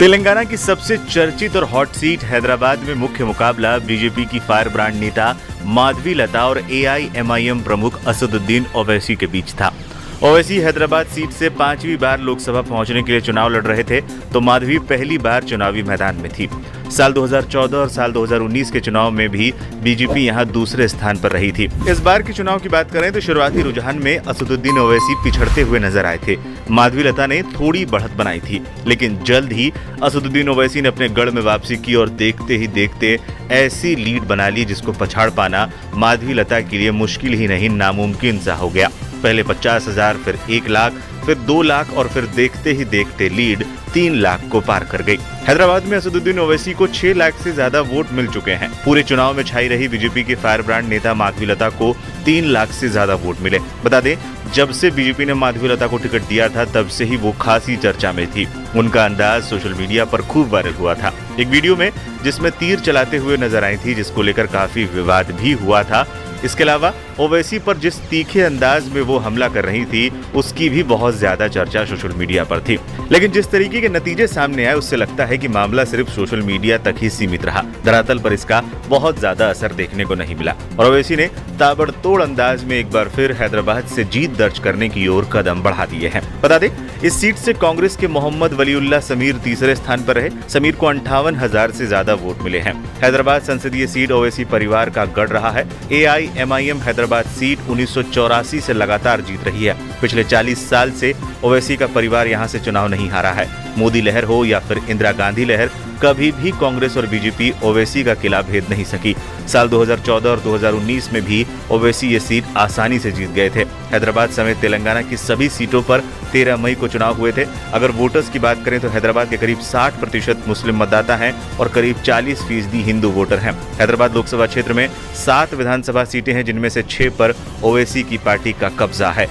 तेलंगाना की सबसे चर्चित और हॉट सीट हैदराबाद में मुख्य मुकाबला बीजेपी की फायर ब्रांड नेता माधवी लता और एआईएमआईएम प्रमुख असदुद्दीन ओवैसी के बीच था। ओवैसी हैदराबाद सीट से 5वीं बार लोकसभा पहुंचने के लिए चुनाव लड़ रहे थे, तो माधवी पहली बार चुनावी मैदान में थी। साल 2014 और साल 2019 के चुनाव में भी बीजेपी यहां दूसरे स्थान पर रही थी। इस बार के चुनाव की बात करें तो शुरुआती रुझान में असदुद्दीन ओवैसी पिछड़ते हुए नजर आए थे। माधवी लता ने थोड़ी बढ़त बनाई थी, लेकिन जल्द ही असदुद्दीन ओवैसी ने अपने गढ़ में वापसी की और देखते ही देखते ऐसी लीड बना ली जिसको पछाड़ पाना माधवी लता के लिए मुश्किल ही नहीं नामुमकिन सा हो गया। पहले 50,000, फिर 1 लाख, फिर 2 लाख और फिर देखते ही देखते लीड 3 लाख को पार कर गई। हैदराबाद में असदुद्दीन ओवैसी को 6 लाख से ज्यादा वोट मिल चुके हैं। पूरे चुनाव में छाई रही बीजेपी के फायर ब्रांड नेता माधवी लता को 3 लाख से ज्यादा वोट मिले। बता दें, जब से बीजेपी ने माधवी लता को टिकट दिया था तब से ही वो खासी चर्चा में थी। उनका अंदाज सोशल मीडिया पर खूब वायरल हुआ था। एक वीडियो में जिसमें तीर चलाते हुए नजर आई थी, जिसको लेकर काफी विवाद भी हुआ था। इसके अलावा ओवैसी पर जिस तीखे अंदाज में वो हमला कर रही थी, उसकी भी बहुत ज्यादा चर्चा सोशल मीडिया पर थी। लेकिन जिस तरीके के नतीजे सामने आए, उससे लगता है कि मामला सिर्फ सोशल मीडिया तक ही सीमित रहा। धरातल पर इसका बहुत ज्यादा असर देखने को नहीं मिला और ओवैसी ने ताबड़तोड़ अंदाज में एक बार फिर हैदराबाद से जीत दर्ज करने की ओर कदम बढ़ा दिए हैं। बता दें, इस सीट से कांग्रेस के मोहम्मद वलीउल्लाह समीर तीसरे स्थान पर रहे। समीर को 58,000 से ज्यादा वोट मिले हैं। हैदराबाद संसदीय सीट ओवैसी परिवार का गढ़ रहा है। एआईएमआईएम हैदराबाद सीट 1984 से लगातार जीत रही है। पिछले 40 साल से ओवैसी का परिवार यहां से चुनाव नहीं हारा है। मोदी लहर हो या फिर इंदिरा गांधी लहर, कभी भी कांग्रेस और बीजेपी ओवैसी का किला भेद नहीं सकी। साल 2014 और 2019 में भी ओवैसी ये सीट आसानी से जीत गए थे। हैदराबाद समेत तेलंगाना की सभी सीटों पर 13 मई को चुनाव हुए थे। अगर वोटर्स की बात करें तो हैदराबाद के करीब 60% मुस्लिम मतदाता हैं और करीब 40% हिंदू वोटर हैं। हैदराबाद लोकसभा क्षेत्र में 7 विधानसभा सीटें हैं, जिनमें से 6 पर ओवैसी की पार्टी का कब्जा है।